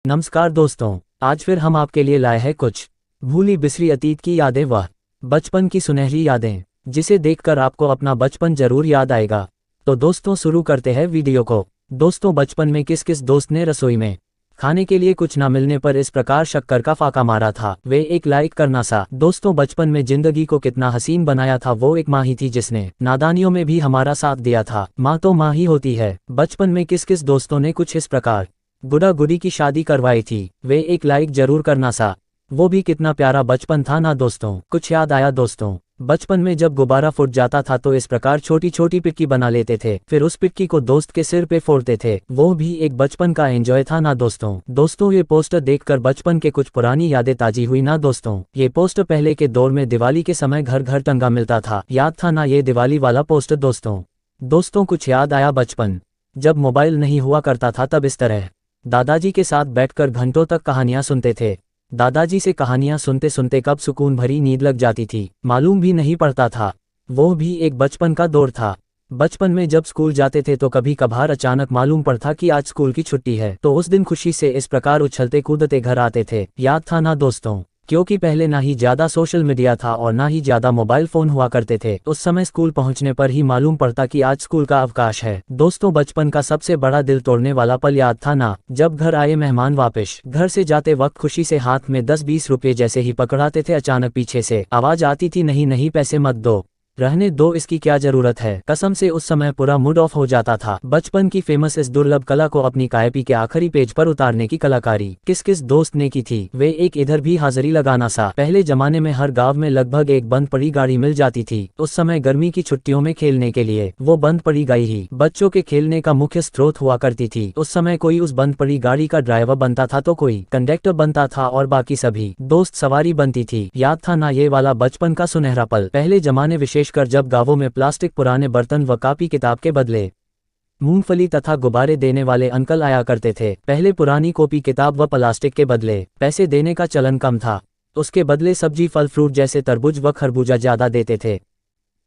नमस्कार दोस्तों, आज फिर हम आपके लिए लाए हैं कुछ भूली बिसरी अतीत की यादें, वह बचपन की सुनहरी यादें जिसे देखकर आपको अपना बचपन जरूर याद आएगा। तो दोस्तों शुरू करते हैं वीडियो को। दोस्तों, बचपन में किस किस दोस्त ने रसोई में खाने के लिए कुछ ना मिलने पर इस प्रकार शक्कर का फाका मारा था? वे एक लाइक करना सा। दोस्तों, बचपन में जिंदगी को कितना हसीन बनाया था वो एक माँ ही थी जिसने नादानियों में भी हमारा साथ दिया था। माँ तो माँ ही होती है। बचपन में किस किस दोस्तों ने कुछ इस प्रकार गुड्डा गुड़ी की शादी करवाई थी? वे एक लाइक जरूर करना सा। वो भी कितना प्यारा बचपन था ना दोस्तों। कुछ याद आया दोस्तों? बचपन में जब गुब्बारा फूट जाता था तो इस प्रकार छोटी छोटी पिटकी बना लेते थे, फिर उस पिटकी को दोस्त के सिर पे फोड़ते थे। वो भी एक बचपन का एंजॉय था ना दोस्तों, ये पोस्टर देखकर बचपन के कुछ पुरानी यादें ताजी हुई ना दोस्तों। ये पोस्टर पहले के दौर में दिवाली के समय घर घर टंगा मिलता था। याद था ना ये दिवाली वाला पोस्टर दोस्तों, कुछ याद आया बचपन जब मोबाइल नहीं हुआ करता था तब इस तरह दादाजी के साथ बैठकर घंटों तक कहानियां सुनते थे। दादाजी से कहानियां सुनते सुनते कब सुकून भरी नींद लग जाती थी मालूम भी नहीं पड़ता था। वो भी एक बचपन का दौर था। बचपन में जब स्कूल जाते थे तो कभी कभार अचानक मालूम पड़ता कि आज स्कूल की छुट्टी है, तो उस दिन खुशी से इस प्रकार उछलते कूदते घर आते थे। याद था ना दोस्तों? क्योंकि पहले ना ही ज्यादा सोशल मीडिया था और ना ही ज्यादा मोबाइल फोन हुआ करते थे। उस समय स्कूल पहुंचने पर ही मालूम पड़ता कि आज स्कूल का अवकाश है। दोस्तों, बचपन का सबसे बड़ा दिल तोड़ने वाला पल याद था ना, जब घर आए मेहमान वापस घर से जाते वक्त खुशी से हाथ में 10-20 रुपए जैसे ही पकड़ाते थे, अचानक पीछे से आवाज आती थी, नहीं नहीं पैसे मत दो, रहने दो, इसकी क्या जरूरत है। कसम से उस समय पूरा मूड ऑफ हो जाता था। बचपन की फेमस इस दुर्लभ कला को अपनी कापी के आखिरी पेज पर उतारने की कलाकारी किस किस दोस्त ने की थी? वे एक इधर भी हाजिरी लगाना सा। पहले जमाने में हर गांव में लगभग एक बंद पड़ी गाड़ी मिल जाती थी। उस समय गर्मी की छुट्टियों में खेलने के लिए वो बंद पड़ी गाड़ी ही बच्चों के खेलने का मुख्य स्रोत हुआ करती थी। उस समय कोई उस बंद पड़ी गाड़ी का ड्राइवर बनता था तो कोई कंडक्टर बनता था और बाकी सभी दोस्त सवारी बनती थी। याद था ना ये वाला बचपन का सुनहरा पल? पहले जमाने विशेषकर जब गांवों में प्लास्टिक पुराने बर्तन व कापी किताब के बदले मूंगफली तथा गुब्बारे देने वाले अंकल आया करते थे। पहले पुरानी कॉपी किताब व प्लास्टिक के बदले पैसे देने का चलन कम था। उसके बदले सब्जी फल फ्रूट जैसे तरबूज व खरबूजा ज्यादा देते थे।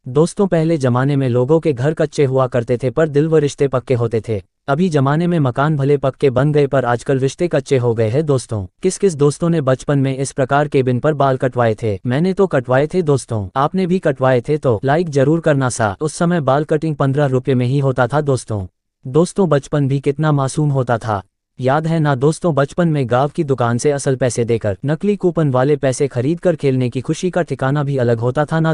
दोस्तों, पहले जमाने में लोगों के घर कच्चे हुआ करते थे पर दिल व रिश्ते पक्के होते थे। अभी जमाने में मकान भले पक्के बन गए पर आजकल रिश्ते कच्चे हो गए हैं। दोस्तों, किस किस दोस्तों ने बचपन में इस प्रकार केबिन पर बाल कटवाए थे? मैंने तो कटवाए थे दोस्तों। आपने भी कटवाए थे तो लाइक जरूर करना सा। उस समय बाल कटिंग 15 रुपये में ही होता था दोस्तों, बचपन भी कितना मासूम होता था। याद है ना दोस्तों? बचपन में गांव की दुकान से असल पैसे देकर नकली कूपन वाले पैसे खरीद कर खेलने की खुशी का ठिकाना भी अलग होता था ना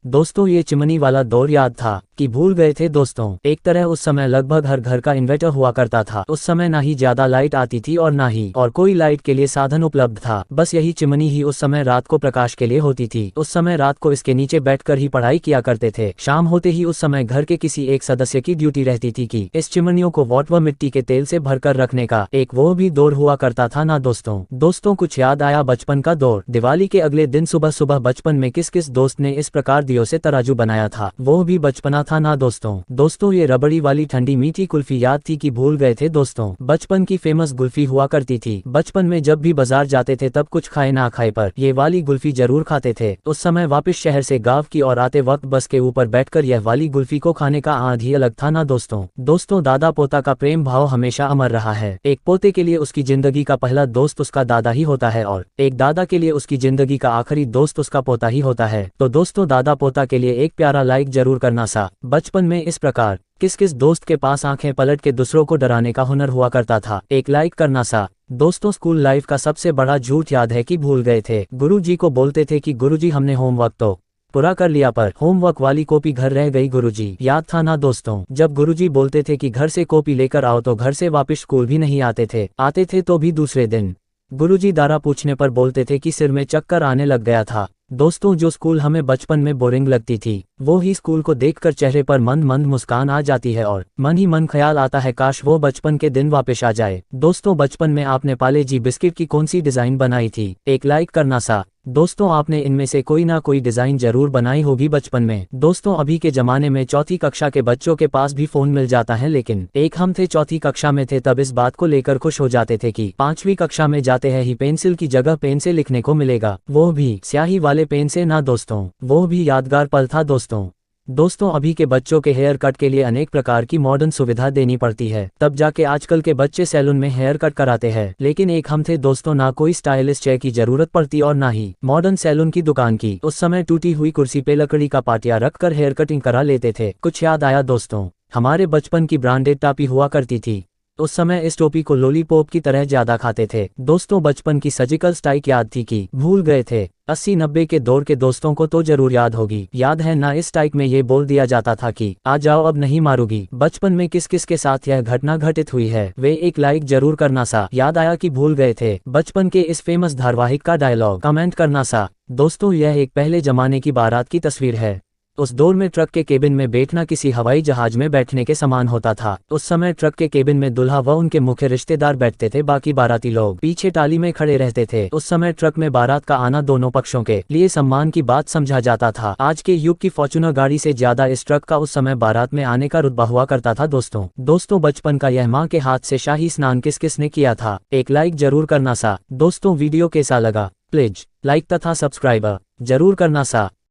दोस्तों, ये चिमनी वाला दौर याद था कि भूल गए थे दोस्तों? एक तरह उस समय लगभग हर घर का इन्वर्टर हुआ करता था। उस समय ना ही ज्यादा लाइट आती थी और ना ही और कोई लाइट के लिए साधन उपलब्ध था। बस यही चिमनी ही उस समय रात को प्रकाश के लिए होती थी। उस समय रात को इसके नीचे बैठकर ही पढ़ाई किया करते थे। शाम होते ही उस समय घर के किसी एक सदस्य की ड्यूटी रहती थी कि इस चिमनियों को वॉट व मिट्टी के तेल से भरकर रखने का एक वो भी दौर हुआ करता था ना दोस्तों, कुछ याद आया बचपन का दौर? दिवाली के अगले दिन सुबह सुबह बचपन में किस किस दोस्त ने इस प्रकार दियों से तराजू बनाया था? वो भी बचपना था ना दोस्तों, ये रबड़ी वाली ठंडी मीठी कुल्फी याद थी कि भूल गए थे दोस्तों? बचपन की फेमस गुल्फी हुआ करती थी। बचपन में जब भी बाजार जाते थे तब कुछ खाए ना खाए पर ये वाली गुल्फी जरूर खाते थे। उस समय वापस शहर से गांव की और आते वक्त बस के ऊपर बैठकर यह वाली गुल्फी को खाने का आनंद ही अलग था ना दोस्तों, दादा पोता का प्रेम भाव हमेशा अमर रहा है। एक पोते के लिए उसकी जिंदगी का पहला दोस्त उसका दादा ही होता है और एक दादा के लिए उसकी जिंदगी का आखिरी दोस्त उसका पोता ही होता है। तो दोस्तों, दादा पोता के लिए एक प्यारा लाइक जरूर करना सा। बचपन में इस प्रकार किस किस दोस्त के पास आंखें पलट के दूसरों को डराने का हुनर हुआ करता था? एक लाइक करना सा। दोस्तों, स्कूल लाइफ का सबसे बड़ा झूठ याद है कि भूल गए थे। गुरुजी को बोलते थे कि गुरुजी हमने होमवर्क तो पूरा कर लिया पर होमवर्क वाली कॉपी घर रह गई गुरुजी। याद था ना दोस्तों? जब गुरुजी बोलते थे कि घर से कॉपी लेकर आओ तो घर से वापस स्कूल भी नहीं आते थे तो भी दूसरे दिन गुरुजी दारा पूछने पर बोलते थे कि सिर में चक्कर आने लग गया था। दोस्तों, जो स्कूल हमें बचपन में बोरिंग लगती थी वो ही स्कूल को देखकर चेहरे पर मंद मंद मुस्कान आ जाती है और मन ही मन ख्याल आता है काश वो बचपन के दिन वापस आ जाए। दोस्तों, बचपन में आपने पाले जी बिस्किट की कौन सी डिजाइन बनाई थी? एक लाइक करना सा। दोस्तों, आपने इनमें से कोई ना कोई डिजाइन जरूर बनाई होगी बचपन में। दोस्तों, अभी के जमाने में चौथी कक्षा के बच्चों के पास भी फोन मिल जाता है, लेकिन एक हम थे चौथी कक्षा में थे तब इस बात को लेकर खुश हो जाते थे कि 5वीं कक्षा में जाते हैं ही पेंसिल की जगह पेन से लिखने को मिलेगा, वो भी स्याही वाले पेन से ना दोस्तों। वो भी यादगार पल था दोस्तों। दोस्तों अभी के बच्चों के हेयर कट के लिए अनेक प्रकार की मॉडर्न सुविधा देनी पड़ती है, तब जाके आजकल के बच्चे सैलून में हेयर कट कराते हैं। लेकिन एक हम थे दोस्तों, ना कोई स्टाइलिस्ट चेयर की जरूरत पड़ती और ना ही मॉडर्न सैलून की दुकान की। उस समय टूटी हुई कुर्सी पे लकड़ी का पाटिया रखकर हेयर कटिंग करा लेते थे। कुछ याद आया दोस्तों, हमारे बचपन की ब्रांडेड टॉपी हुआ करती थी। उस समय इस टोपी को लॉलीपॉप की तरह ज्यादा खाते थे। दोस्तों बचपन की सर्जिकल स्ट्राइक याद थी कि भूल गए थे। 80-90 के दौर के दोस्तों को तो जरूर याद होगी। याद है ना, इस स्ट्राइक में ये बोल दिया जाता था कि आ जाओ अब नहीं मारूंगी। बचपन में किस किस के साथ यह घटना घटित हुई है वे एक लाइक जरूर करना सा। याद आया कि भूल गए थे बचपन के इस फेमस धारावाहिक का डायलॉग कमेंट करना सा। दोस्तों यह एक पहले जमाने की बारात की तस्वीर है। उस दौर में ट्रक के केबिन में बैठना किसी हवाई जहाज में बैठने के समान होता था। उस समय ट्रक के केबिन में दुल्हा व उनके मुख्य रिश्तेदार बैठते थे, बाकी बाराती लोग पीछे टाली में खड़े रहते थे। उस समय ट्रक में बारात का आना दोनों पक्षों के लिए सम्मान की बात समझा जाता था। आज के युग की फॉर्च्यूनर गाड़ी से ज्यादा इस ट्रक का उस समय बारात में आने का रुतबा हुआ करता था। दोस्तों बचपन का यह माँ के हाथ से शाही स्नान किस किस ने किया था, एक लाइक जरूर करना सा। दोस्तों वीडियो कैसा लगा प्लीज लाइक तथा सब्सक्राइब जरूर करना सा।